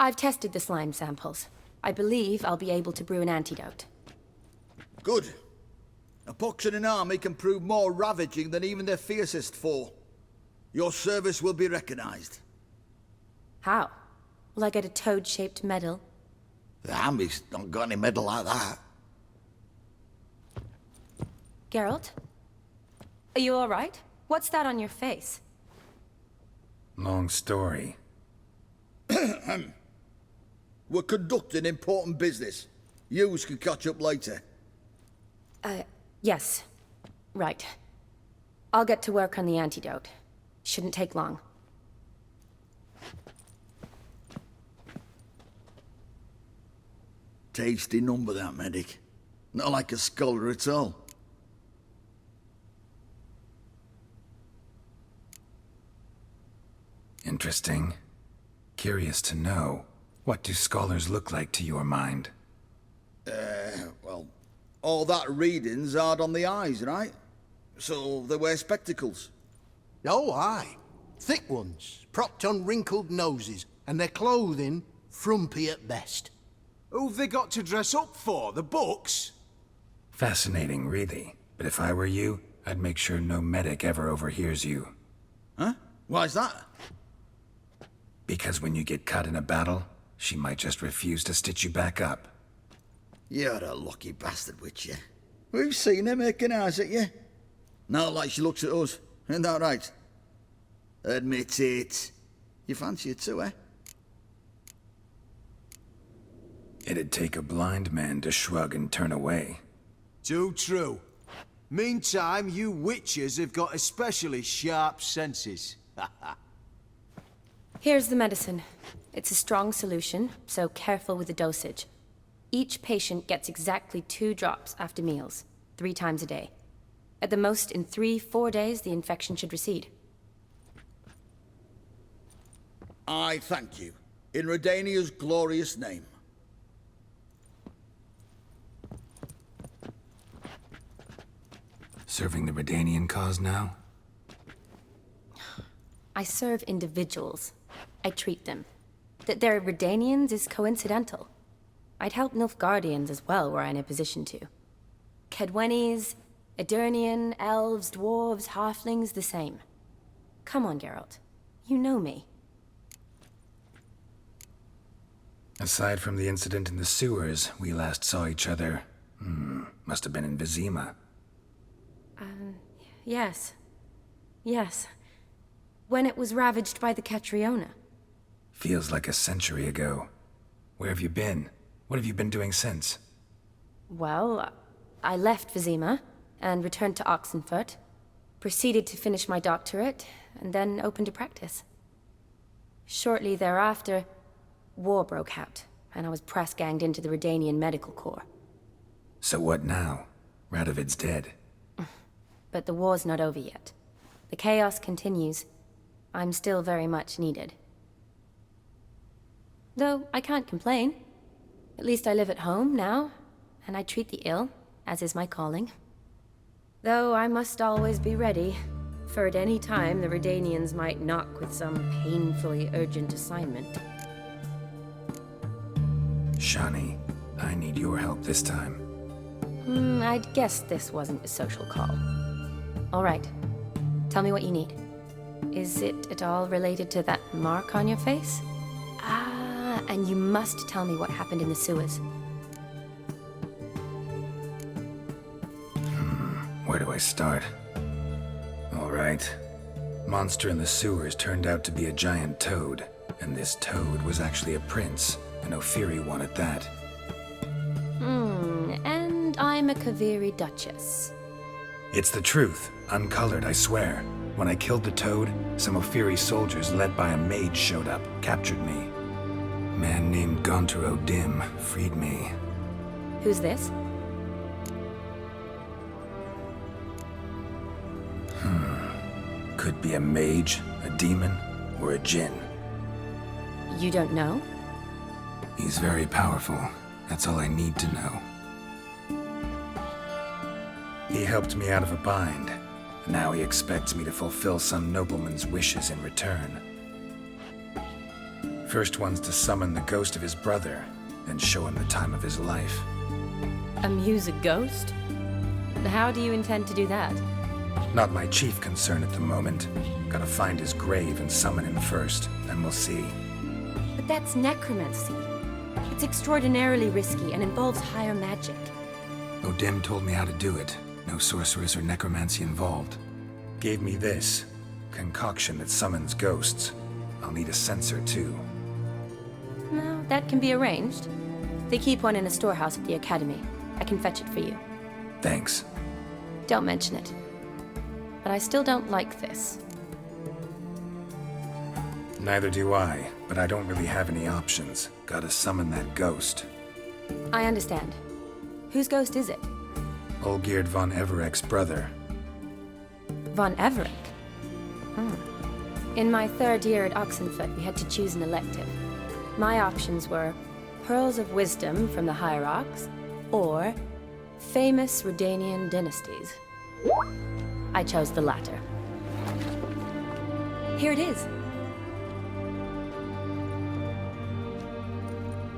I've tested the slime samples. I believe I'll be able to brew an antidote. Good. A pox in an army can prove more ravaging than even their fiercest foe. Your service will be recognized. How? Will I get a toad-shaped medal? The army's not got any medal like that. Geralt? Are you alright? What's that on your face? Long story. We're conducting important business. Yous can catch up later. Yes. Right. I'll get to work on the antidote. Shouldn't take long. Tasty number, that medic. Not like a scholar at all. Interesting. Curious to know, what do scholars look like to your mind? Well, all that reading's hard on the eyes, right? So they wear spectacles. Oh, aye. Thick ones, propped on wrinkled noses, and their clothing frumpy at best. Who've they got to dress up for? The books? Fascinating, really. But if I were you, I'd make sure no medic ever overhears you. Huh? Why's that? Because when you get cut in a battle, she might just refuse to stitch you back up. You're a lucky bastard, witch, you. We've seen her making eyes at you. Not like she looks at us. Ain't that right? Admit it. You fancy her too, eh? It'd take a blind man to shrug and turn away. Too true. Meantime, you witches have got especially sharp senses. Here's the medicine. It's a strong solution, so careful with the dosage. Each patient gets exactly 2 drops after meals, 3 times a day. At the most, in 3-4 days, the infection should recede. I thank you. In Redania's glorious name. Serving the Redanian cause now? I serve individuals. I treat them. That they're Redanians is coincidental. I'd help Nilfgaardians as well were I in a position to. Kedwenis, Edirnian, elves, dwarves, halflings, the same. Come on, Geralt. You know me. Aside from the incident in the sewers, we last saw each other... must have been in Vizima. Yes. Yes. When it was ravaged by the Catriona. Feels like a century ago. Where have you been? What have you been doing since? Well, I left Vizima and returned to Oxenfurt, proceeded to finish my doctorate, and then opened a practice. Shortly thereafter, war broke out, and I was press-ganged into the Redanian Medical Corps. So what now? Radovid's dead. But the war's not over yet. The chaos continues. I'm still very much needed. Though I can't complain. At least I live at home now, and I treat the ill, as is my calling. Though I must always be ready, for at any time the Redanians might knock with some painfully urgent assignment. Shani, I need your help this time. I'd guessed this wasn't a social call. All right. Tell me what you need. Is it at all related to that mark on your face? Ah, and you must tell me what happened in the sewers. Where do I start? All right. Monster in the sewers turned out to be a giant toad, and this toad was actually a prince, an Ophiri one at that. And I'm a Kaviri Duchess. It's the truth, uncolored, I swear. When I killed the toad, some Ophiri soldiers led by a mage showed up, captured me. Man named Gontaro Dim freed me. Who's this? Could be a mage, a demon, or a djinn. You don't know? He's very powerful. That's all I need to know. He helped me out of a bind. Now he expects me to fulfill some nobleman's wishes in return. First one's to summon the ghost of his brother, and show him the time of his life. Amuse a ghost? How do you intend to do that? Not my chief concern at the moment. Gotta find his grave and summon him first, then we'll see. But that's necromancy. It's extraordinarily risky and involves higher magic. O'Dim told me how to do it. No sorceress or necromancy involved. Gave me this concoction that summons ghosts. I'll need a censer too. No, that can be arranged. They keep one in a storehouse at the academy. I can fetch it for you. Thanks. Don't mention it. But I still don't like this. Neither do I, but I don't really have any options. Gotta summon that ghost. I understand. Whose ghost is it? Olgierd von Everek's brother. Von Everek? In my third year at Oxenfoot, we had to choose an elective. My options were Pearls of Wisdom from the Hierarchs, or Famous Redanian Dynasties. I chose the latter. Here it is.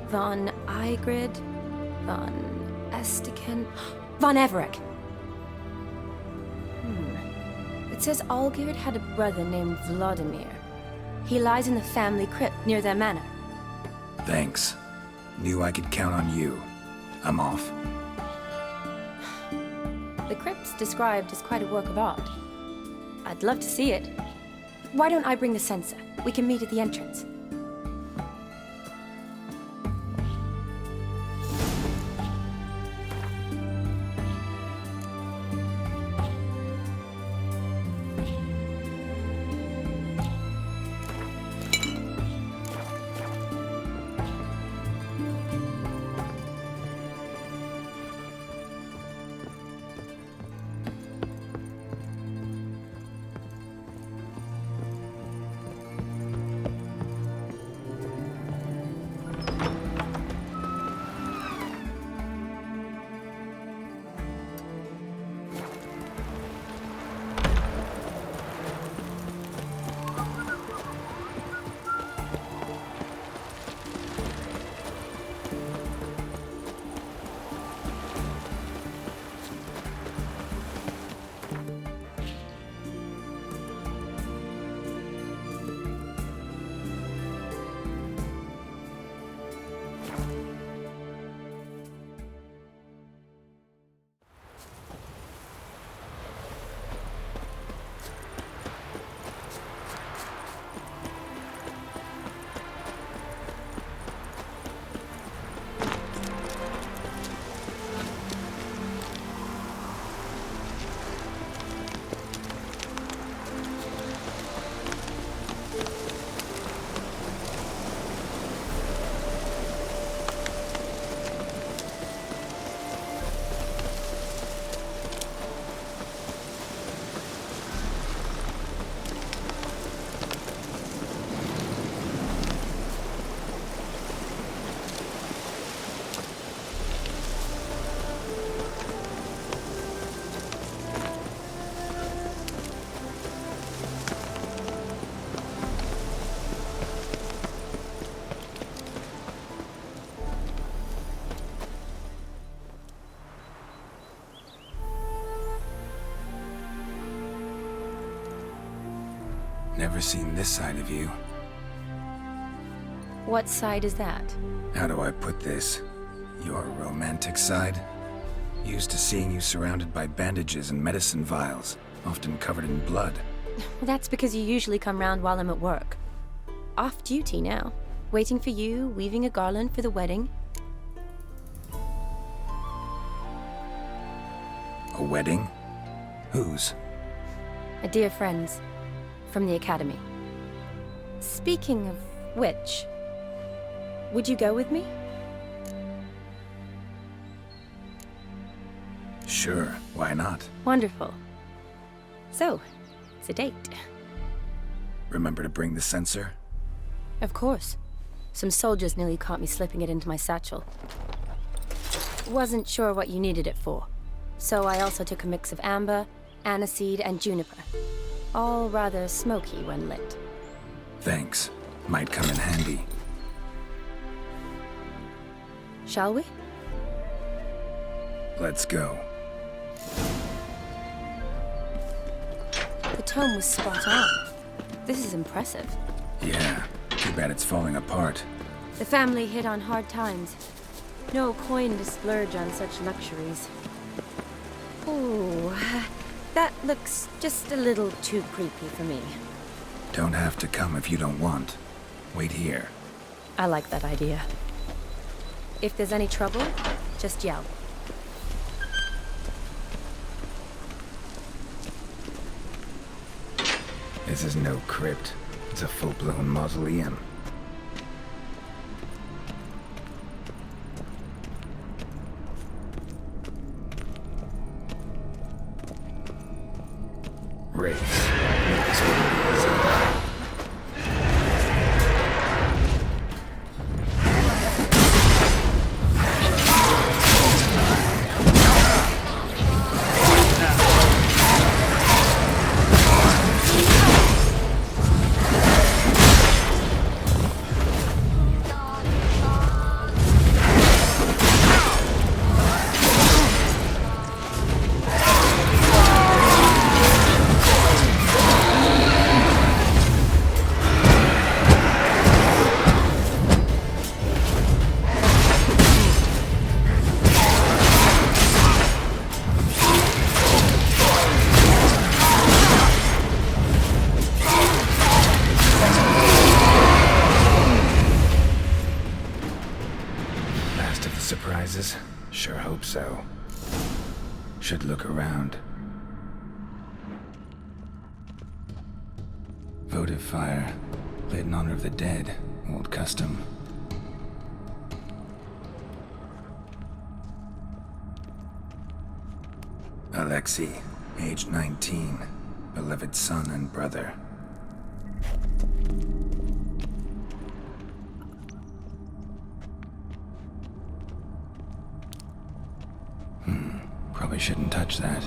Von Igrid, von Estiken, von Everek. It says Olgierd had a brother named Vladimir. He lies in the family crypt near their manor. Thanks. Knew I could count on you. I'm off. The crypt's described as quite a work of art. I'd love to see it. Why don't I bring the censer? We can meet at the entrance. Never seen this side of you. What side is that? How do I put this? Your romantic side? Used to seeing you surrounded by bandages and medicine vials, often covered in blood. That's because you usually come round while I'm at work. Off duty now. Waiting for you, weaving a garland for the wedding. A wedding? Whose? A dear friend's. From the academy. Speaking of which, would you go with me? Sure, why not? Wonderful. So, it's a date. Remember to bring the censer? Of course. Some soldiers nearly caught me slipping it into my satchel. Wasn't sure what you needed it for, so I also took a mix of amber, aniseed, and juniper. All rather smoky when lit. Thanks. Might come in handy. Shall we? Let's go. The tome was spot on. This is impressive. Yeah, too bad it's falling apart. The family hit on hard times. No coin to splurge on such luxuries. Ooh, that looks just a little too creepy for me. Don't have to come if you don't want. Wait here. I like that idea. If there's any trouble, just yell. This is no crypt. It's a full-blown mausoleum. Wraiths. That's what it is. Surprises? Sure hope so. Should look around. Votive fire. Lit in honor of the dead. Old custom. Alexei, age 19. Beloved son and brother. Probably shouldn't touch that.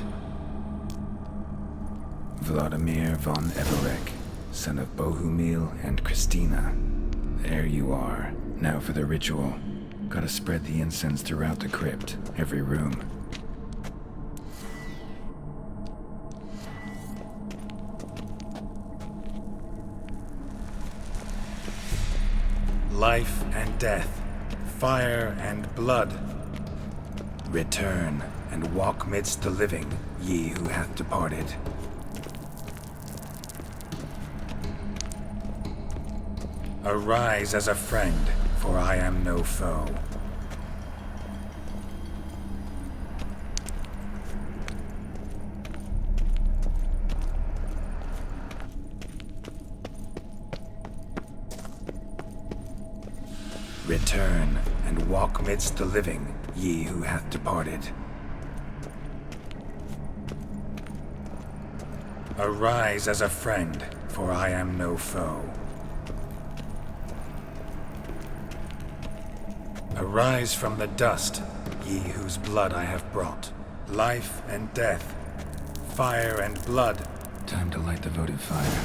Vladimir von Everek, son of Bohumil and Christina. There you are. Now for the ritual. Gotta spread the incense throughout the crypt, every room. Life and death, fire and blood. Return and walk midst the living, ye who hath departed. Arise as a friend, for I am no foe. Return and walk midst the living, ye who hath departed. Arise as a friend, for I am no foe. Arise from the dust, ye whose blood I have brought. Life and death, fire and blood. Time to light the votive fire.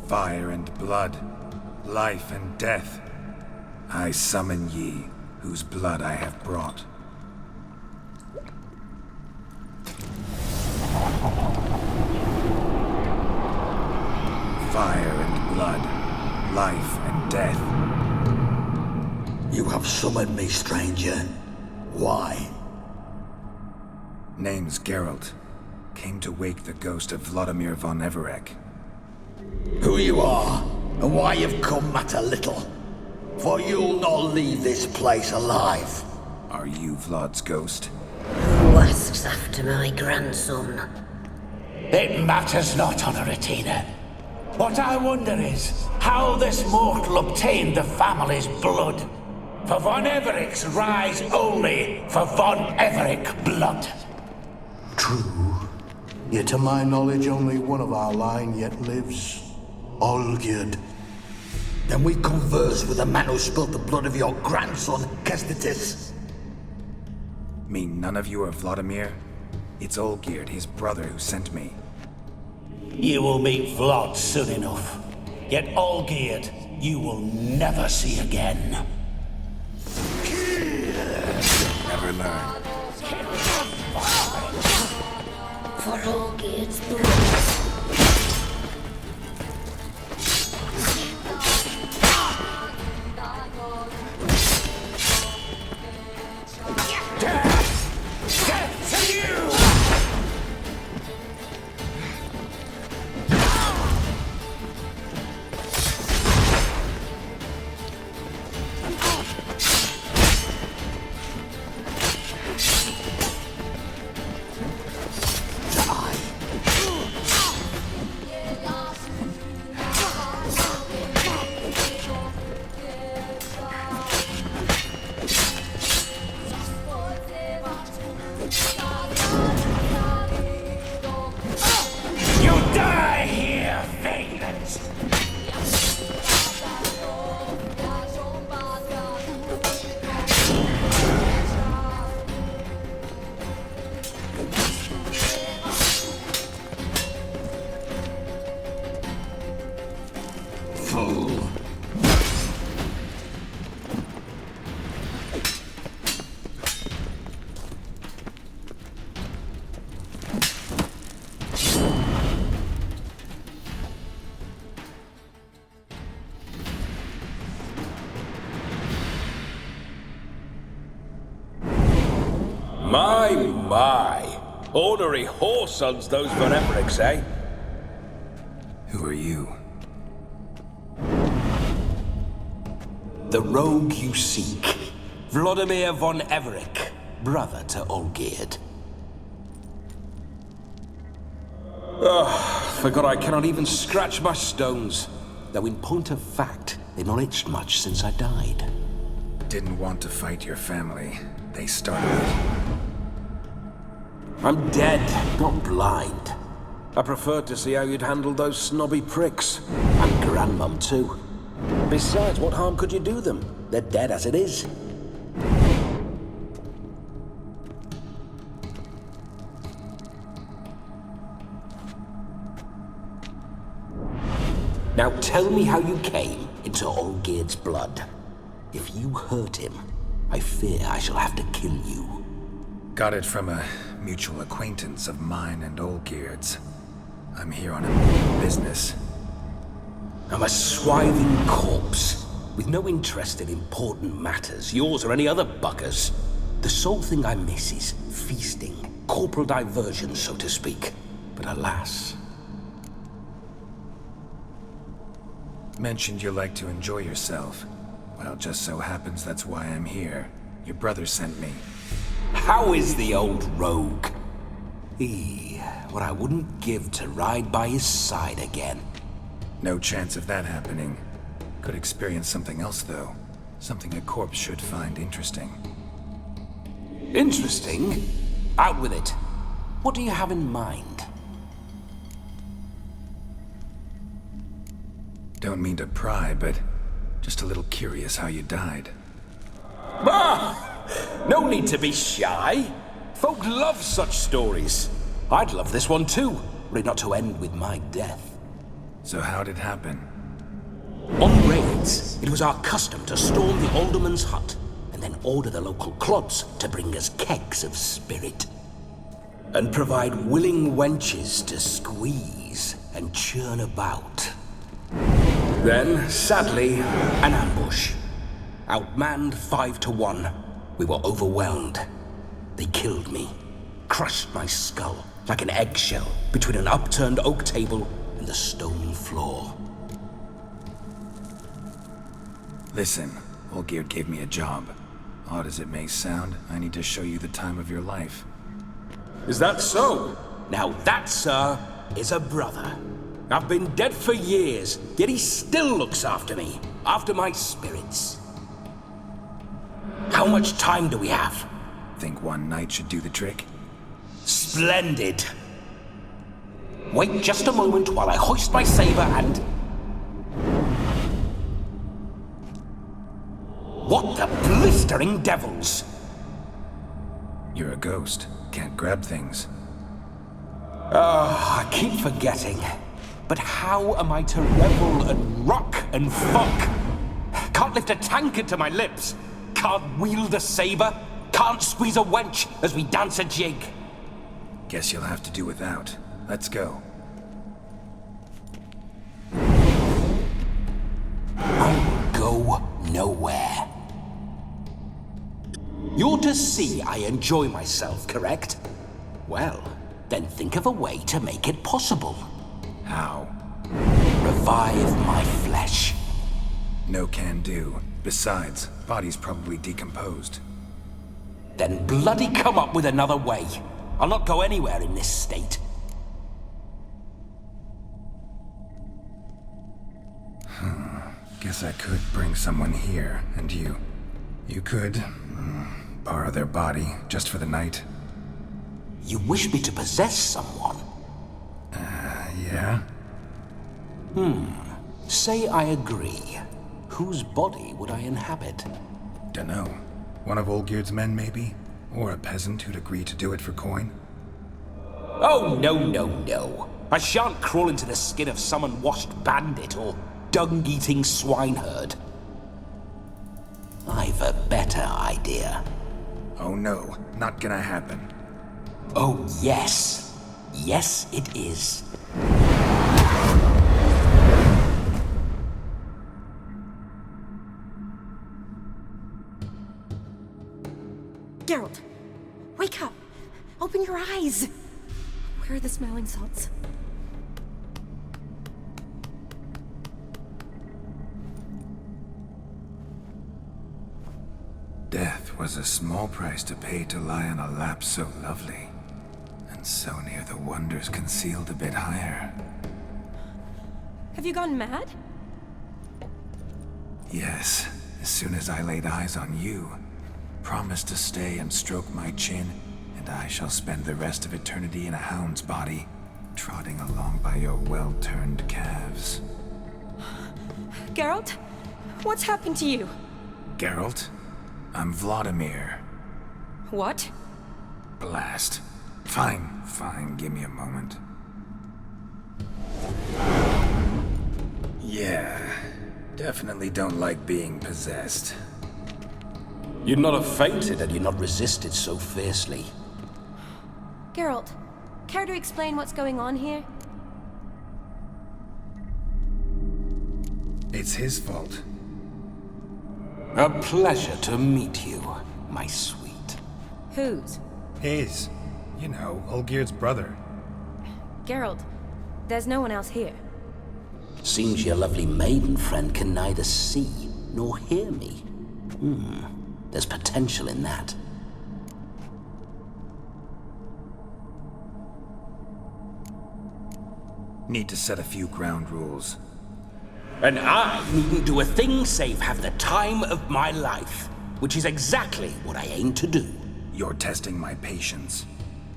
Fire and blood, life and death. I summon ye, whose blood I have brought. Fire and blood, life and death. You have summoned me, stranger. Why? Name's Geralt. Came to wake the ghost of Vladimir von Everek. Who you are, and why you've come matter little. For you'll not leave this place alive. Are you Vlad's ghost? Who asks after my grandson? It matters not, Honoratina. What I wonder is how this mortal obtained the family's blood. For von Everek's rise only for von Everek blood. True. Yet to my knowledge, only one of our line yet lives. Olgierd. Then we converse with the man who spilled the blood of your grandson, Kestitis. Mean none of you are Vladimir? It's Olgierd, his brother, who sent me. you will meet Vlad soon enough. Yet Olgierd, you will never see again. Never learn. For Olgierd's blood. My. Ornery whoresons, those Von Evericks, eh? Who are you? The rogue you seek. Vladimir von Everec, brother to Olgierd. Forgot I cannot even scratch my stones. Though in point of fact, they've not itched much since I died. Didn't want to fight your family. They started it. I'm dead, not blind. I preferred to see how you'd handle those snobby pricks. And Grandmum, too. Besides, what harm could you do them? They're dead as it is. Now tell me how you came into Olgierd's blood. If you hurt him, I fear I shall have to kill you. Got it from a mutual acquaintance of mine and Olgierd's. I'm here on a business. I'm a swiving corpse, with no interest in important matters, yours or any other buggers. The sole thing I miss is feasting, corporal diversion, so to speak. But alas... Mentioned you like to enjoy yourself. Well, just so happens that's why I'm here. Your brother sent me. How is the old rogue? What I wouldn't give to ride by his side again. No chance of that happening. Could experience something else, though. Something a corpse should find interesting. Interesting? Out with it. What do you have in mind? Don't mean to pry, but just a little curious how you died. No need to be shy. Folk love such stories. I'd love this one too, were it not to end with my death. So how'd it happen? On raids, it was our custom to storm the alderman's hut, and then order the local clods to bring us kegs of spirit. And provide willing wenches to squeeze and churn about. Then, sadly, an ambush. Outmanned 5-1. We were overwhelmed. They killed me, crushed my skull like an eggshell between an upturned oak table and the stone floor. Listen, Olgierd gave me a job. Odd as it may sound, I need to show you the time of your life. Is that so? Now that, sir, is a brother. I've been dead for years, yet he still looks after me, after my spirits. How much time do we have? Think one night should do the trick? Splendid. Wait just a moment while I hoist my saber and... What the blistering devils? You're a ghost. Can't grab things. I keep forgetting. But how am I to revel and rock and fuck? Can't lift a tankard to my lips. Can't wield a saber. Can't squeeze a wench as we dance a jig. Guess you'll have to do without. Let's go. I will go nowhere. You're to see I enjoy myself, correct? Well, then think of a way to make it possible. How? Revive my flesh. No can do. Besides, body's probably decomposed. Then bloody come up with another way. I'll not go anywhere in this state. Guess I could bring someone here, and you could borrow their body just for the night. You wish me to possess someone? Yeah? Say I agree. Whose body would I inhabit? Dunno. One of Olgierd's men, maybe? Or a peasant who'd agree to do it for coin? Oh, no. I shan't crawl into the skin of some unwashed bandit or dung-eating swineherd. I've a better idea. Oh no, not gonna happen. Oh, yes. Yes, it is. Geralt, wake up! Open your eyes! Where are the smelling salts? Death was a small price to pay to lie on a lap so lovely, and so near the wonders concealed a bit higher. Have you gone mad? Yes, as soon as I laid eyes on you, promised to stay and stroke my chin, and I shall spend the rest of eternity in a hound's body, trotting along by your well-turned calves. Geralt? What's happened to you? Geralt? I'm Vladimir. What? Blast. Fine, give me a moment. Yeah, definitely don't like being possessed. You'd not have fainted had you not resisted so fiercely. Geralt, care to explain what's going on here? It's his fault. A pleasure to meet you, my sweet. Whose? His. You know, Olgierd's brother. Geralt, there's no one else here. Seems your lovely maiden friend can neither see nor hear me. There's potential in that. Need to set a few ground rules. And I needn't do a thing save have the time of my life, which is exactly what I aim to do. You're testing my patience.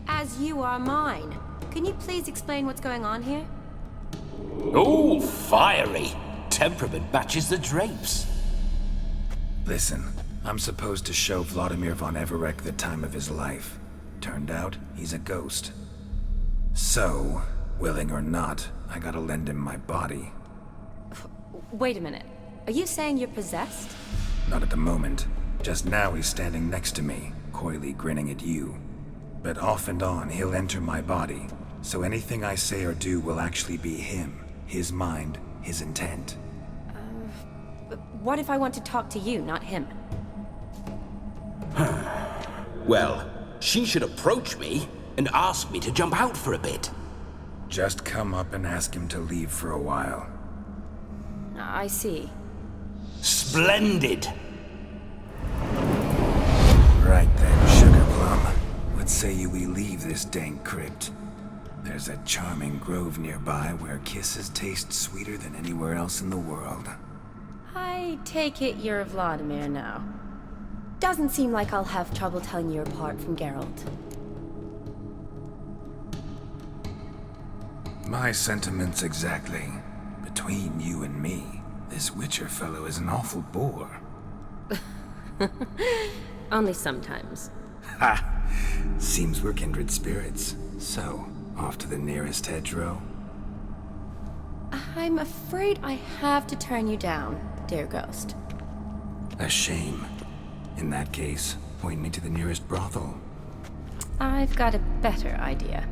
As you are mine. Can you please explain what's going on here? Oh, fiery. Temperament matches the drapes. Listen, I'm supposed to show Vladimir von Everec the time of his life. Turned out, he's a ghost. So, willing or not, I gotta lend him my body. Wait a minute. Are you saying you're possessed? Not at the moment. Just now he's standing next to me, coyly grinning at you. But off and on, he'll enter my body, so anything I say or do will actually be him, his mind, his intent. But what if I want to talk to you, not him? Well, she should approach me and ask me to jump out for a bit. Just come up and ask him to leave for a while. I see. Splendid! Right then, Sugar Plum. What say you we leave this dank crypt? There's a charming grove nearby where kisses taste sweeter than anywhere else in the world. I take it you're Vladimir now. Doesn't seem like I'll have trouble telling you apart from Geralt. My sentiments exactly. Between you and me, this Witcher fellow is an awful bore. Only sometimes. Ha! Seems we're kindred spirits. So, off to the nearest hedgerow? I'm afraid I have to turn you down, dear ghost. A shame. In that case, point me to the nearest brothel. I've got a better idea.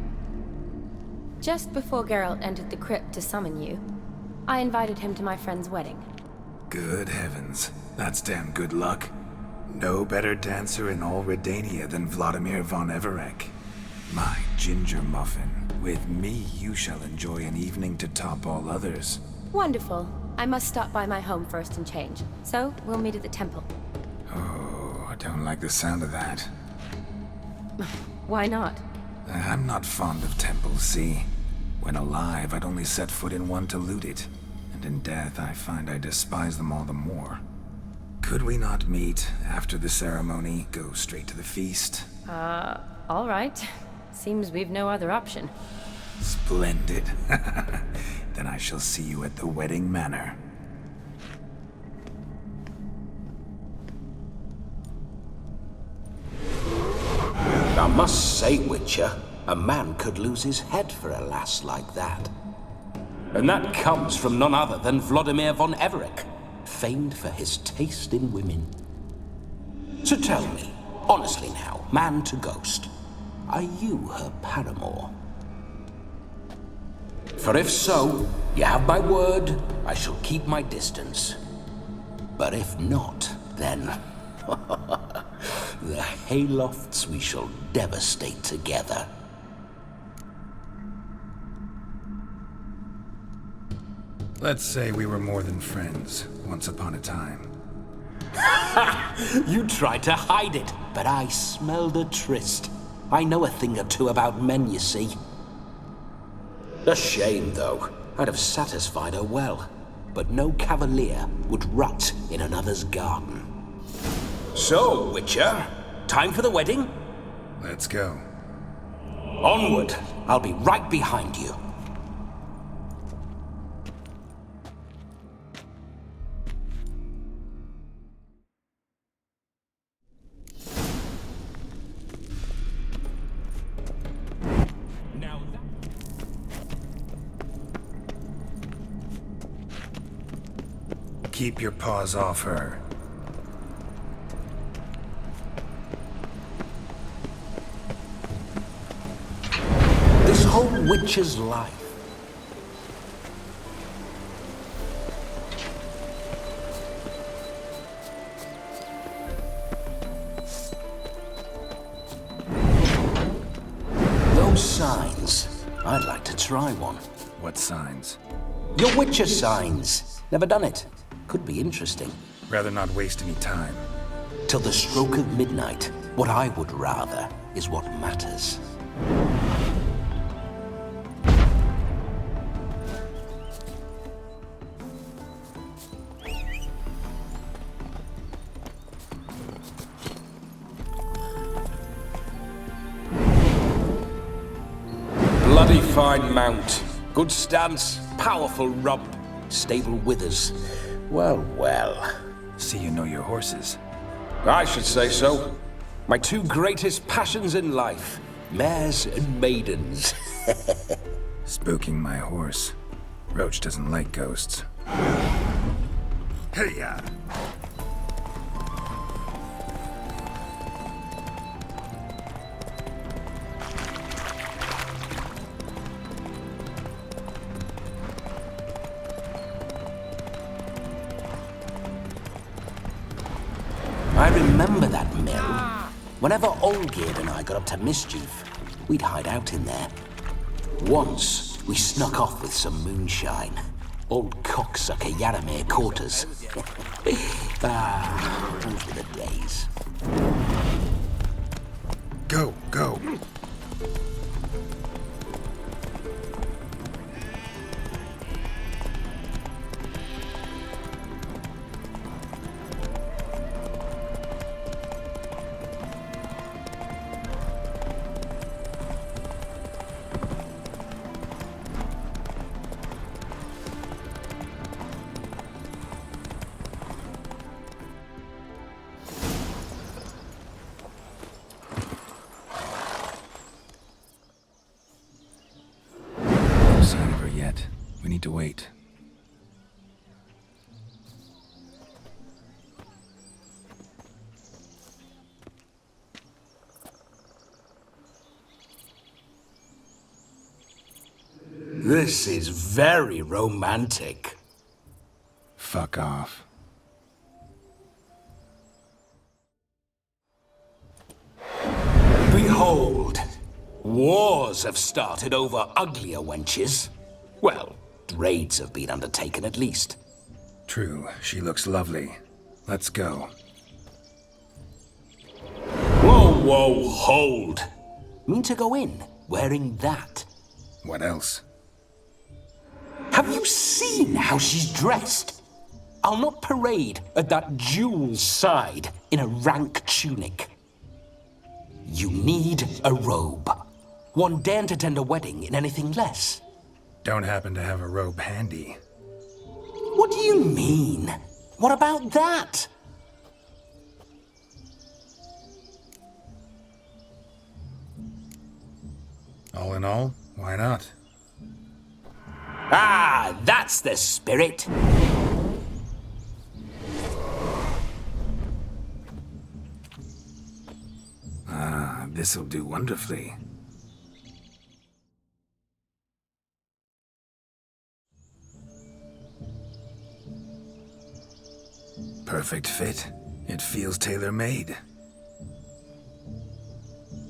Just before Geralt entered the crypt to summon you, I invited him to my friend's wedding. Good heavens. That's damn good luck. No better dancer in all Redania than Vladimir von Everec. My ginger muffin. With me, you shall enjoy an evening to top all others. Wonderful. I must stop by my home first and change. So, we'll meet at the temple. Oh, I don't like the sound of that. Why not? I'm not fond of temples, see? When alive, I'd only set foot in one to loot it. And in death, I find I despise them all the more. Could we not meet after the ceremony, go straight to the feast? All right. Seems we've no other option. Splendid. Then I shall see you at the wedding manor. I must say, Witcher, a man could lose his head for a lass like that. And that comes from none other than Vladimir von Everec, famed for his taste in women. So tell me, honestly now, man to ghost, are you her paramour? For if so, you have my word, I shall keep my distance. But if not, then the haylofts we shall devastate together. Let's say we were more than friends, once upon a time. You tried to hide it, but I smelled a tryst. I know a thing or two about men, you see. A shame, though. I'd have satisfied her well. But no cavalier would rot in another's garden. So, Witcher, time for the wedding? Let's go. Onward! I'll be right behind you. Keep your paws off her. This whole witcher's life. Those signs. I'd like to try one. What signs? Your witcher signs. Never done it. Could be interesting. Rather not waste any time. Till the stroke of midnight, what I would rather is what matters. Bloody fine mount. Good stance, powerful rump, stable withers. Well, well. See you know your horses. I should say so. My two greatest passions in life, mares and maidens. Spooking my horse. Roach doesn't like ghosts. Hey-ya! I remember that mill. Whenever Olgierd and I got up to mischief, we'd hide out in there. Once, we snuck off with some moonshine. Old cocksucker Yaramir caught us. Those were the days. Go, go! No sign of her yet. We need to wait. This is very romantic. Fuck off. Behold, wars have started over uglier wenches. Well, raids have been undertaken at least. True, she looks lovely. Let's go. Whoa, whoa, hold. Mean to go in wearing that? What else? Have you seen how she's dressed? I'll not parade at that jewel's side in a rank tunic. You need a robe. One daren't attend a wedding in anything less. Don't happen to have a robe handy. What do you mean? What about that? All in all, why not? Ah, that's the spirit. Ah, this'll do wonderfully. Perfect fit. It feels tailor-made.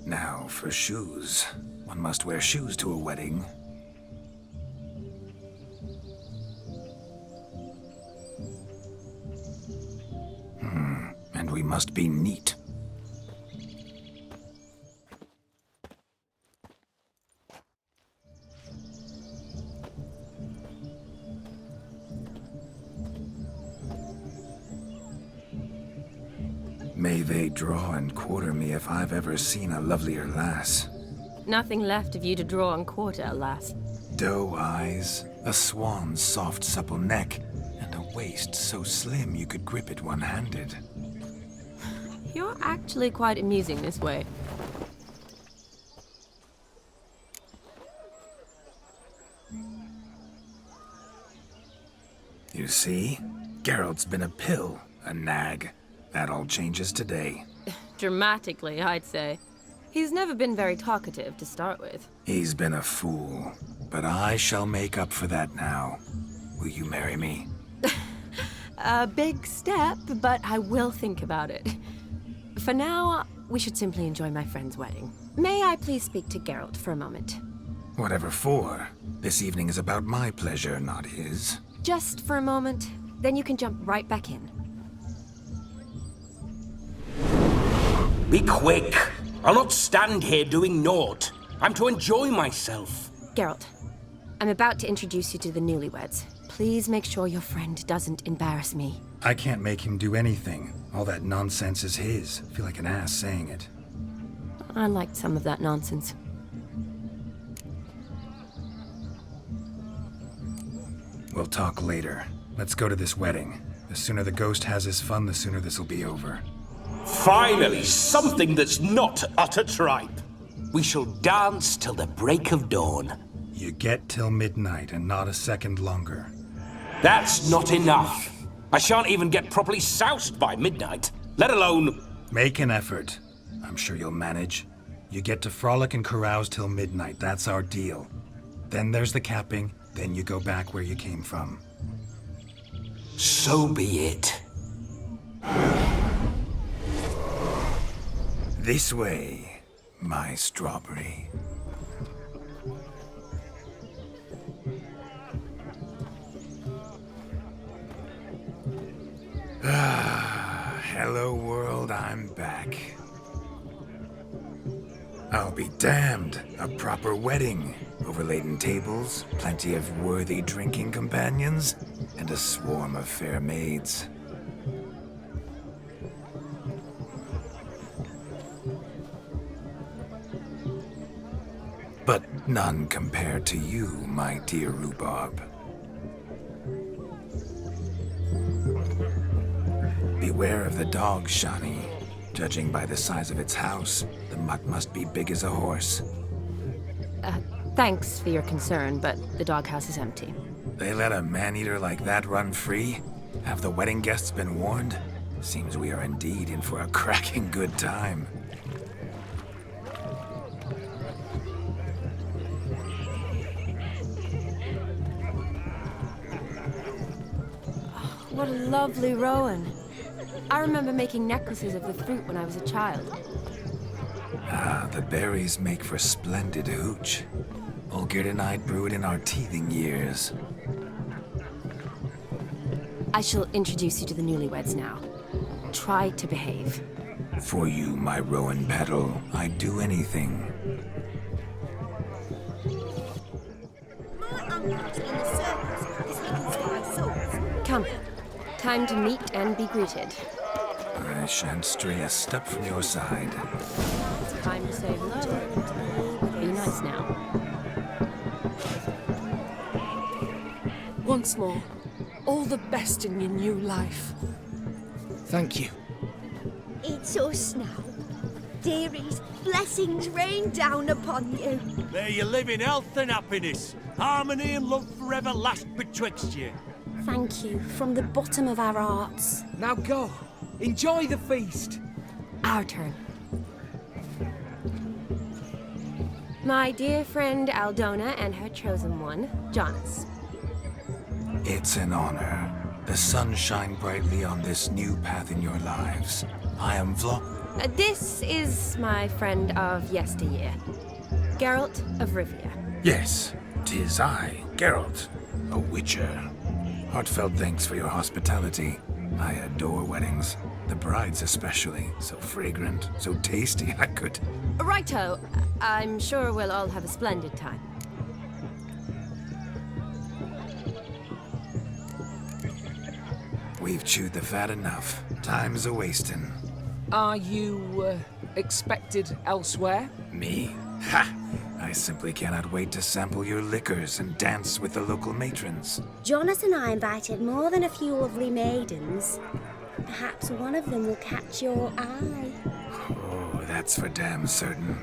Now for shoes. One must wear shoes to a wedding. And we must be neat. May they draw and quarter me if I've ever seen a lovelier lass. Nothing left of you to draw and quarter, alas. Doe eyes, a swan's soft supple neck, and a waist so slim you could grip it one-handed. You're actually quite amusing this way. You see? Geralt's been a pill, a nag. That all changes today. Dramatically, I'd say. He's never been very talkative to start with. He's been a fool, but I shall make up for that now. Will you marry me? A big step, but I will think about it. For now, we should simply enjoy my friend's wedding. May I please speak to Geralt for a moment? Whatever for. This evening is about my pleasure, not his. Just for a moment, then you can jump right back in. Be quick. I'll not stand here doing naught. I'm to enjoy myself. Geralt, I'm about to introduce you to the newlyweds. Please make sure your friend doesn't embarrass me. I can't make him do anything. All that nonsense is his. Feel like an ass saying it. I liked some of that nonsense. We'll talk later. Let's go to this wedding. The sooner the ghost has his fun, the sooner this'll be over. Finally, something that's not utter tripe. We shall dance till the break of dawn. You get till midnight and not a second longer. That's not enough. I shan't even get properly soused by midnight, let alone... Make an effort. I'm sure you'll manage. You get to frolic and carouse till midnight, that's our deal. Then there's the capping, then you go back where you came from. So be it. This way, my strawberry. Hello world, I'm back. I'll be damned. A proper wedding. Overladen tables, plenty of worthy drinking companions, and a swarm of fair maids. But none compared to you, my dear rhubarb. Beware of the dog, Shani. Judging by the size of its house, the mutt must be big as a horse. Thanks for your concern, but the doghouse is empty. They let a man-eater like that run free? Have the wedding guests been warned? Seems we are indeed in for a cracking good time. What a lovely rowan. I remember making necklaces of the fruit when I was a child. Ah, the berries make for splendid hooch. Olgerd and I brewed in our teething years. I shall introduce you to the newlyweds now. Try to behave. For you, my rowan petal, I'd do anything. My uncle's in the circus because he can spy souls. Come. Time to meet and be greeted. I shan't stray a step from your side. It's time to say hello. Be nice now. Once more, all the best in your new life. Thank you. It's us now. Dearies, blessings rain down upon you. May you live in health and happiness. Harmony and love forever last betwixt you. Thank you from the bottom of our hearts. Now go. Enjoy the feast. Our turn. My dear friend Aldona and her chosen one, Jonas. It's an honor. The sun shine brightly on this new path in your lives. I am This is my friend of yesteryear, Geralt of Rivia. Yes, 'tis I, Geralt, a witcher. Heartfelt thanks for your hospitality. I adore weddings. The brides especially. So fragrant, so tasty, I could... Righto. I'm sure we'll all have a splendid time. We've chewed the fat enough. Time's a-wasting. Are you, expected elsewhere? Me? Ha! I simply cannot wait to sample your liquors and dance with the local matrons. Jonas and I invited more than a few lovely maidens. Perhaps one of them will catch your eye. Oh, that's for damn certain.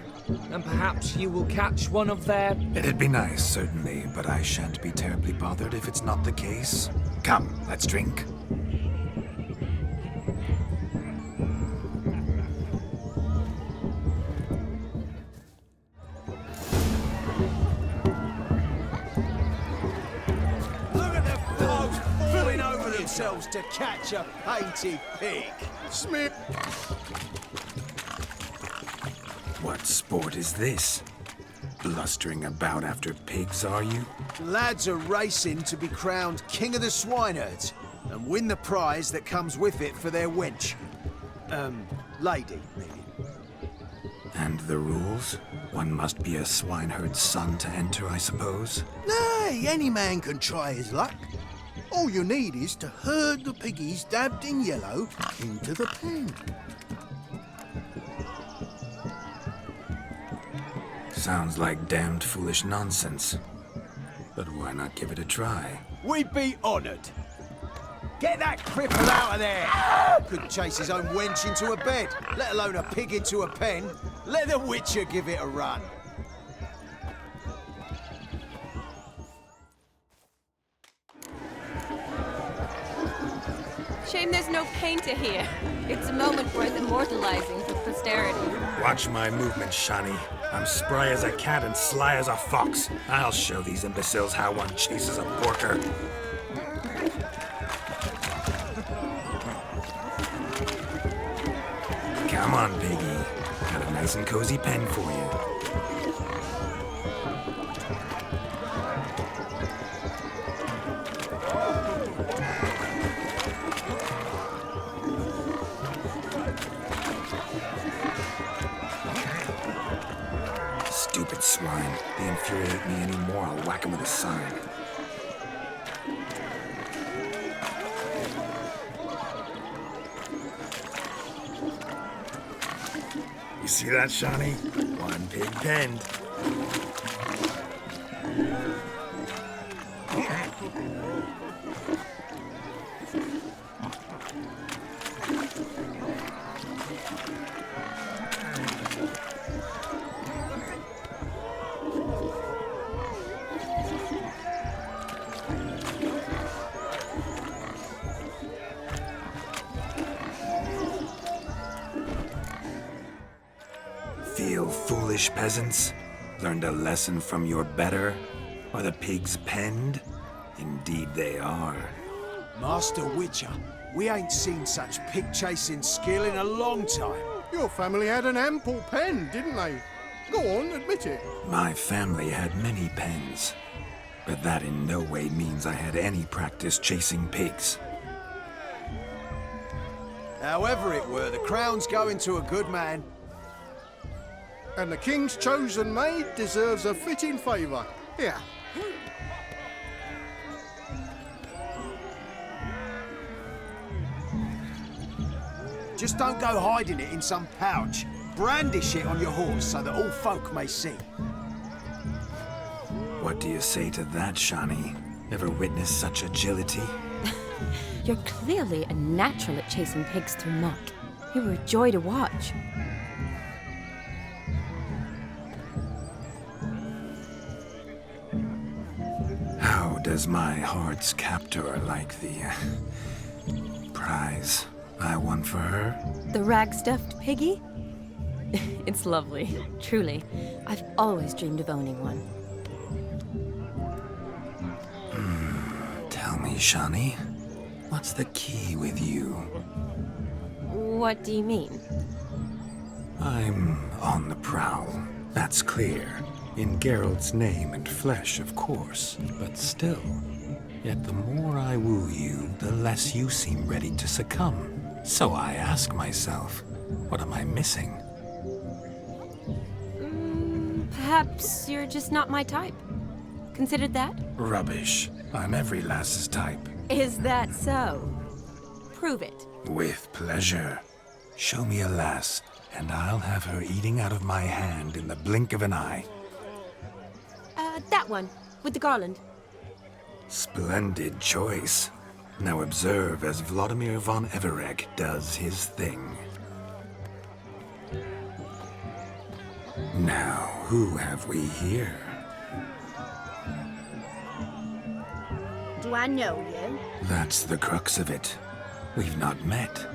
And perhaps you will catch one of their... It'd be nice, certainly, but I shan't be terribly bothered if it's not the case. Come, let's drink. To catch a painted pig. Smith. What sport is this? Blustering about after pigs, are you? Lads are racing to be crowned king of the swineherds and win the prize that comes with it for their wench. Lady, maybe. And the rules? One must be a swineherd's son to enter, I suppose? Nay, any man can try his luck. All you need is to herd the piggies dabbed in yellow into the pen. Sounds like damned foolish nonsense. But why not give it a try? We'd be honoured. Get that cripple out of there! Couldn't chase his own wench into a bed, let alone a pig into a pen. Let the Witcher give it a run. Shame there's no painter here. It's a moment worth immortalizing for posterity. Watch my movements, Shani. I'm spry as a cat and sly as a fox. I'll show these imbeciles how one chases a porker. Come on, piggy. Got a nice and cozy pen for you. Stupid swine. They infuriate me anymore. I'll whack him with a sign. You see that, Shani? One pig penned. Feel foolish, peasants? Learned a lesson from your better? Are the pigs penned? Indeed they are. Master Witcher, we ain't seen such pig-chasing skill in a long time. Your family had an ample pen, didn't they? Go on, admit it. My family had many pens, but that in no way means I had any practice chasing pigs. However it were, the crown's going to a good man. And the king's chosen maid deserves a fitting favour. Here. Just don't go hiding it in some pouch. Brandish it on your horse so that all folk may see. What do you say to that, Shani? Ever witnessed such agility? You're clearly a natural at chasing pigs through muck. You were a joy to watch. How does my heart's captor like the prize I won for her? The rag-stuffed piggy? It's lovely, truly. I've always dreamed of owning one. Tell me, Shani, what's the key with you? What do you mean? I'm on the prowl, that's clear. In Geralt's name and flesh, of course, but still. Yet the more I woo you, the less you seem ready to succumb. So I ask myself, what am I missing? Perhaps you're just not my type. Considered that? Rubbish. I'm every lass's type. Is that so? Prove it. With pleasure. Show me a lass, and I'll have her eating out of my hand in the blink of an eye. That one, with the garland. Splendid choice. Now observe as Vladimir von Everegg does his thing. Now, who have we here? Do I know you? That's the crux of it. We've not met.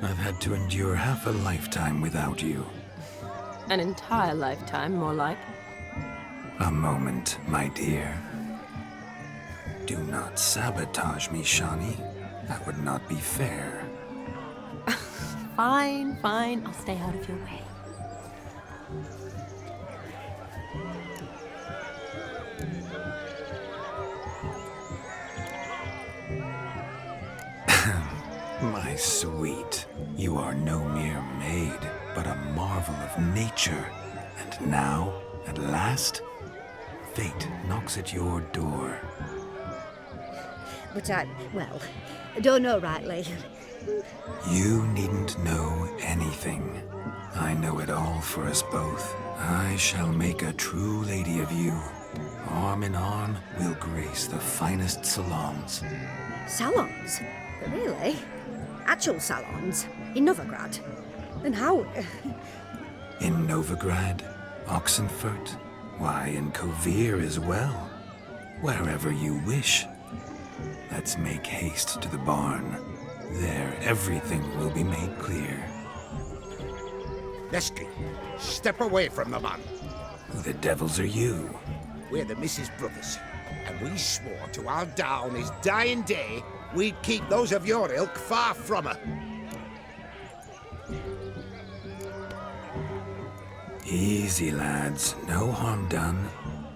I've had to endure half a lifetime without you. An entire lifetime, more like. A moment, my dear. Do not sabotage me, Shani. That would not be fair. Fine, fine. I'll stay out of your way. My sweet, you are no mere maid, but a marvel of nature. And now, at last, fate knocks at your door. But I don't know rightly. You needn't know anything. I know it all for us both. I shall make a true lady of you. Arm in arm, we'll grace the finest salons. Salons? Really? Actual salons? In Novigrad? And how? In Novigrad, Oxenfurt, why, in Kovir as well. Wherever you wish. Let's make haste to the barn. There, everything will be made clear. Leslie, step away from the man. Who the devils are you? We're the Mrs. Brothers, and we swore to our down his dying day we'd keep those of your ilk far from her. Easy, lads. No harm done.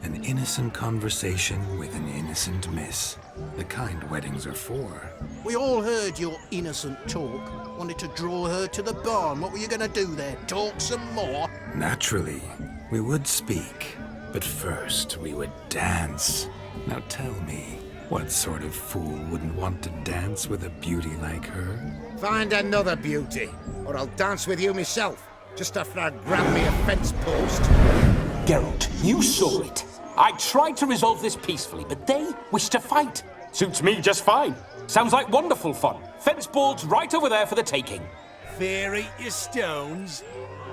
An innocent conversation with an innocent miss. The kind weddings are for. We all heard your innocent talk. Wanted to draw her to the barn. What were you going to do there? Talk some more? Naturally, we would speak. But first, we would dance. Now tell me, what sort of fool wouldn't want to dance with a beauty like her? Find another beauty, or I'll dance with you myself, just after I grab me a fence post. Geralt, you saw it. I tried to resolve this peacefully, but they wish to fight. Suits me just fine. Sounds like wonderful fun. Fence boards right over there for the taking. Fear eat your stones.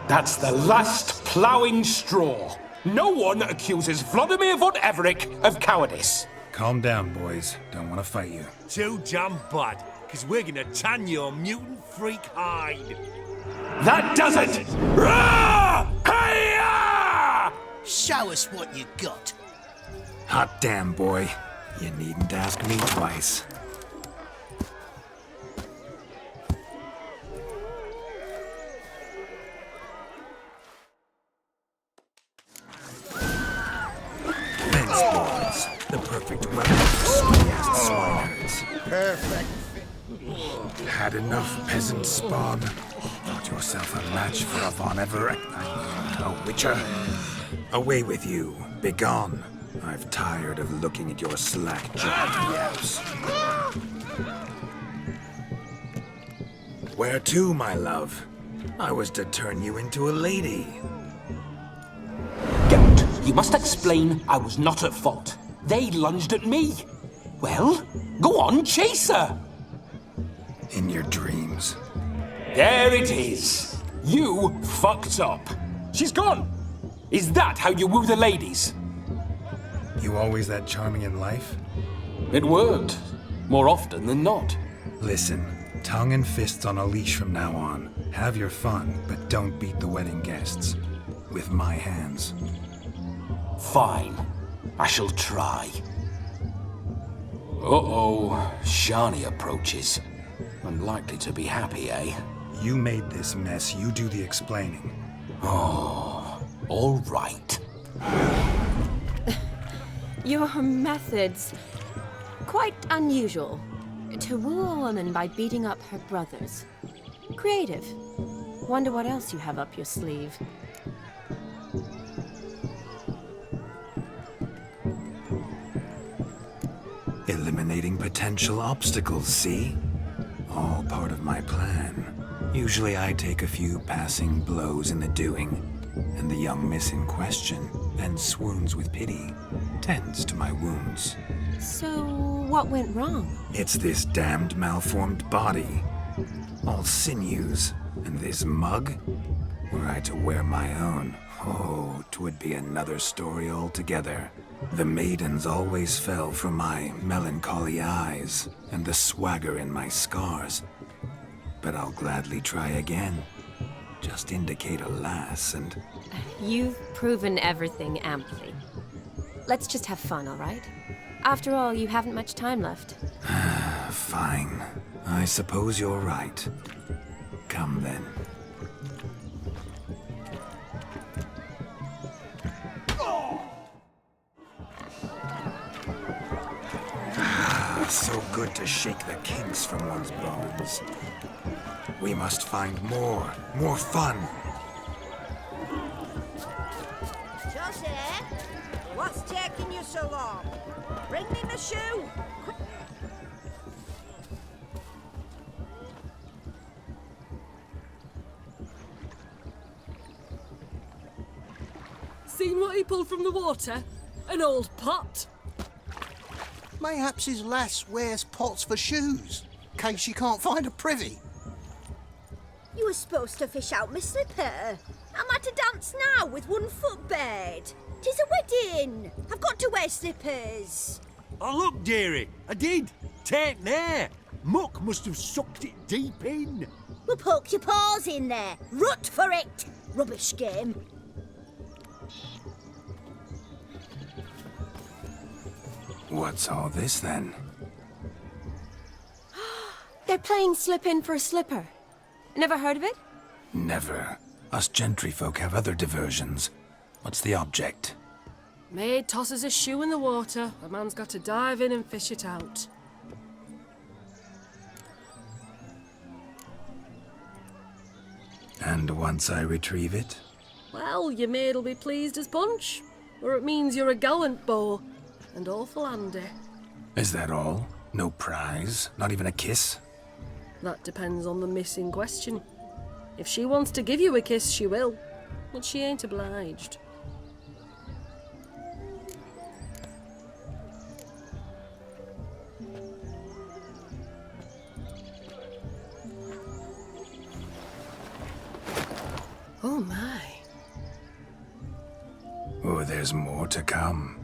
That's the last ploughing straw. No one accuses Vladimir von Everegg of cowardice. Calm down, boys. Don't want to fight you. Too damn bad, because we're gonna tan your mutant freak hide. That does it! Rah! Hi-ya! Show us what you got. Hot damn, boy. You needn't ask me twice. perfect weapon for sweet-ass swineherds. Perfect. Had enough, peasant spawn. Thought yourself a match for a Von Everett. A witcher. Away with you. Begone. I've tired of looking at your slack-jawed yaps. Where to, my love? I was to turn you into a lady. Geralt, you must explain I was not at fault. They lunged at me. Well, go on, chase her. In your dreams. There it is. You fucked up. She's gone. Is that how you woo the ladies? You always that charming in life? It worked. More often than not. Listen, tongue and fists on a leash from now on. Have your fun, but don't beat the wedding guests. With my hands. Fine. I shall try. Uh-oh. Shani approaches. Unlikely to be happy, eh? You made this mess. You do the explaining. Oh, all right. Your methods... quite unusual. To woo a woman by beating up her brothers. Creative. Wonder what else you have up your sleeve. Eliminating potential obstacles, see? All part of my plan. Usually I take a few passing blows in the doing, and the young miss in question then swoons with pity, tends to my wounds. So, what went wrong? It's this damned malformed body. All sinews, and this mug? Were I to wear my own, oh, 'twould be another story altogether. The maidens always fell for my melancholy eyes, and the swagger in my scars. But I'll gladly try again. Just indicate a lass and... You've proven everything amply. Let's just have fun, all right? After all, you haven't much time left. Fine. I suppose you're right. Come then. So good to shake the kinks from one's bones. We must find more fun. Josie, what's taking you so long? Bring me my shoe. Quick. Seen what he pulled from the water? An old pot? Mayhaps his lass wears pots for shoes, in case she can't find a privy. You were supposed to fish out my slipper. I'm at a dance now with one foot bared. 'Tis a wedding. I've got to wear slippers. Oh, look, dearie. I did. Take there. Muck must have sucked it deep in. Well, poke your paws in there. Rut for it. Rubbish game. What's all this then? They're playing slip-in for a slipper. Never heard of it? Never. Us gentry folk have other diversions. What's the object? Maid tosses a shoe in the water. A man's got to dive in and fish it out. And once I retrieve it? Well, your maid'll be pleased as punch. Or it means you're a gallant beau. And awful handy. Is that all? No prize? Not even a kiss? That depends on the miss in question. If she wants to give you a kiss, she will. But she ain't obliged. Oh my. Oh, there's more to come.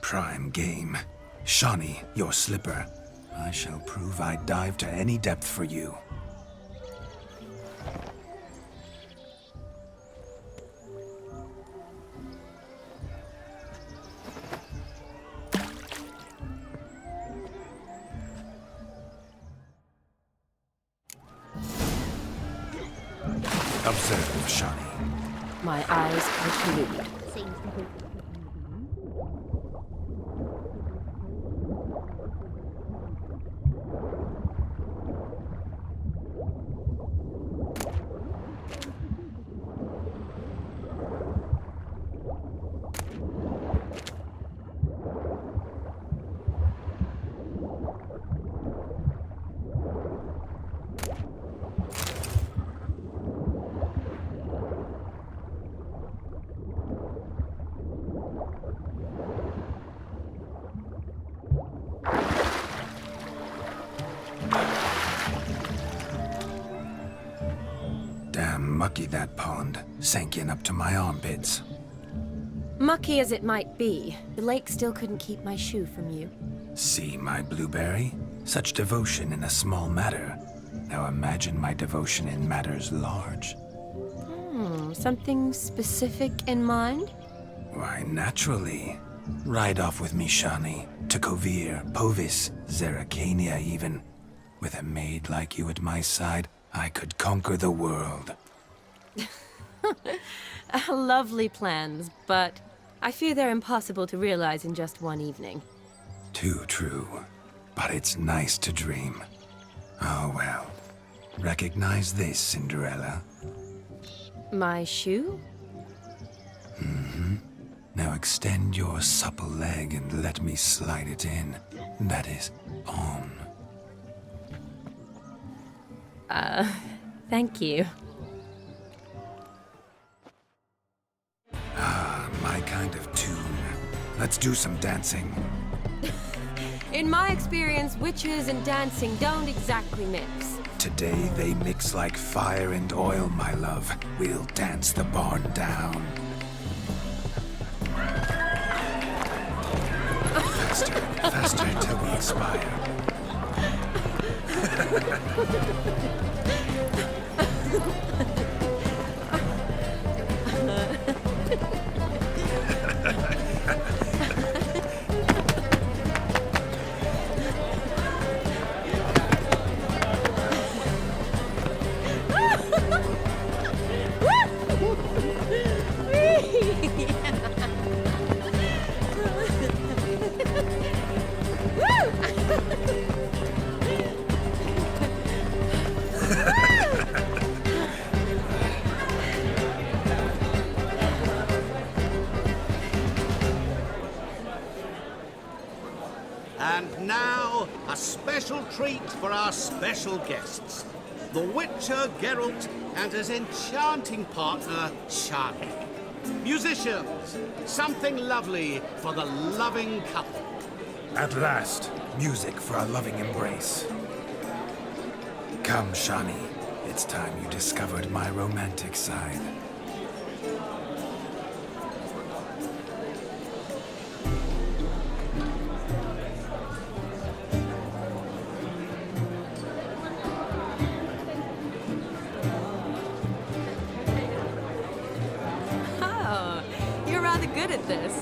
Prime game. Shani, your slipper. I shall prove I'd dive to any depth for you. Observe, Shani. My eyes are glued. Damn mucky, that pond. Sank in up to my armpits. Mucky as it might be, the lake still couldn't keep my shoe from you. See my blueberry? Such devotion in a small matter. Now imagine my devotion in matters large. Something specific in mind? Why, naturally. Ride off with me, Shani. To Kovir, Povis, Zeracania even. With a maid like you at my side, I could conquer the world. Lovely plans, but I fear they're impossible to realize in just one evening. Too true. But it's nice to dream. Oh well. Recognize this, Cinderella? My shoe? Now extend your supple leg and let me slide it in. That is, on. Thank you. Ah, my kind of tune. Let's do some dancing. In my experience, witches and dancing don't exactly mix. Today they mix like fire and oil, my love. We'll dance the barn down. Faster, faster till we expire. And now, a special treat for our special guests. The Witcher Geralt and his enchanting partner, Shani. Musicians, something lovely for the loving couple. At last, music for a loving embrace. Come, Shani. It's time you discovered my romantic side. Oh, you're rather good at this.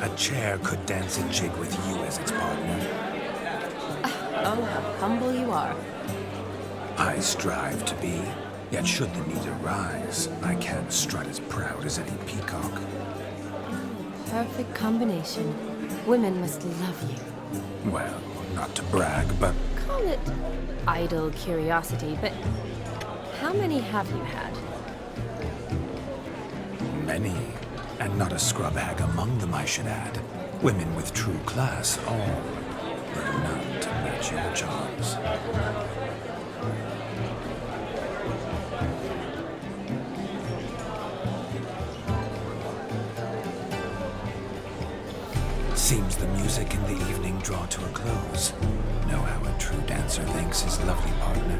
A chair could dance a jig with you as its partner. Oh, how humble you are. I strive to be, yet should the need arise, I can't strut as proud as any peacock. Perfect combination. Women must love you. Well, not to brag, but Call it idle curiosity, but how many have you had? many. And not a scrub hag among them, I should add. Women with true class, all, but none to match your charms. Seems the music and the evening draw to a close. Know how a true dancer thanks his lovely partner.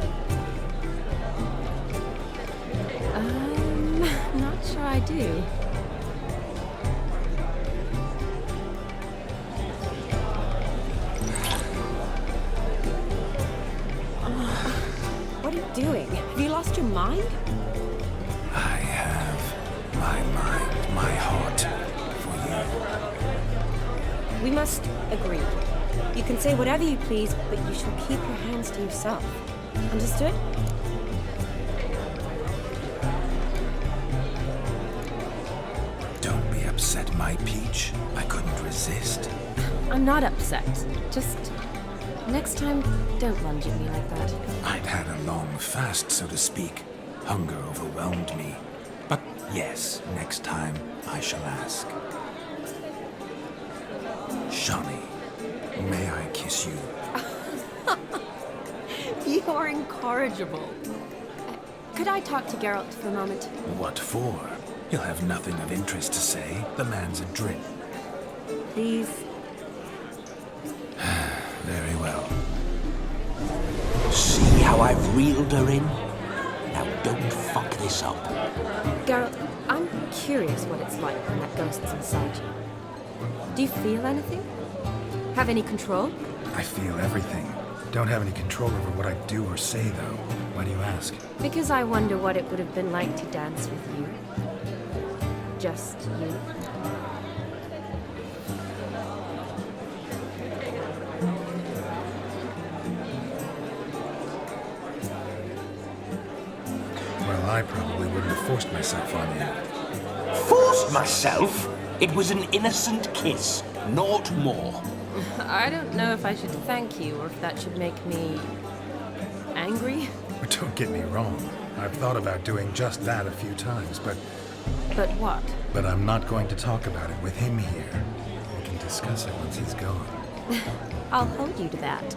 Not sure I do. doing? Have you lost your mind? I have my mind, my heart for you. We must agree. You can say whatever you please, but you shall keep your hands to yourself. Understood? Don't be upset, my peach. I couldn't resist. I'm not upset. Just next time, don't lunge at me like that. I'd had a long fast, so to speak. Hunger overwhelmed me. But yes, next time I shall ask. Shani, may I kiss you? You are incorrigible. Could I talk to Geralt for a moment? What for? He'll have nothing of interest to say. The man's adrift. Please. Very well. See how I've reeled her in? Now don't fuck this up. Geralt, I'm curious what it's like when that ghost's inside you. Do you feel anything? Have any control? I feel everything. Don't have any control over what I do or say, though. Why do you ask? Because I wonder what it would have been like to dance with you. Just you. Well, I probably wouldn't have forced myself on you. Forced myself? It was an innocent kiss, naught more. I don't know if I should thank you or if that should make me angry. Don't get me wrong. I've thought about doing just that a few times, but But what? I'm not going to talk about it with him here. We can discuss it once he's gone. I'll hold you to that.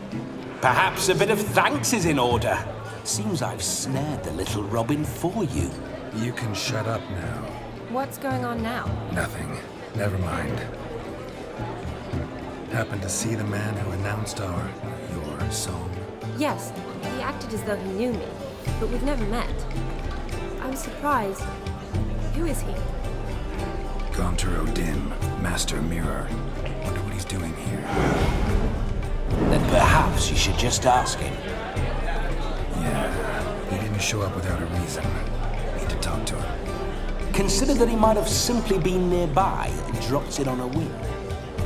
Perhaps a bit of thanks is in order. Seems I've snared the little Robin for you. You can shut up now. What's going on now? Nothing. Never mind. Happened to see the man who announced your song? Yes, he acted as though he knew me, but we've never met. I was surprised. Who is he? Gaunter O'Dim, Master Mirror. Wonder what he's doing here. Then perhaps you should just ask him. Yeah, he didn't show up without a reason. Need to talk to him. Consider that he might have simply been nearby and dropped it on a whim.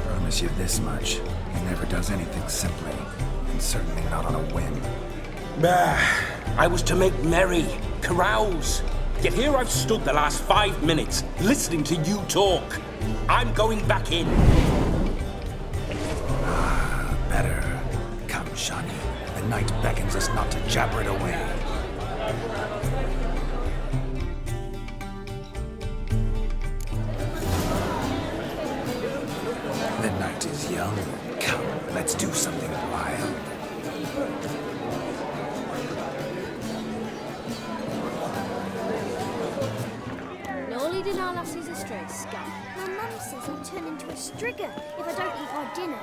Promise you this much. He never does anything simply, and certainly not on a whim. I was to make merry, carouse. Yet here I've stood the last 5 minutes, listening to you talk. I'm going back in. Better. Come, Shani. The night beckons us not to jabber it away. The night is young. Come, let's do something wild. No leading our lassies astray, Scab. My mum says I'll turn into a strigger if I don't eat my dinner.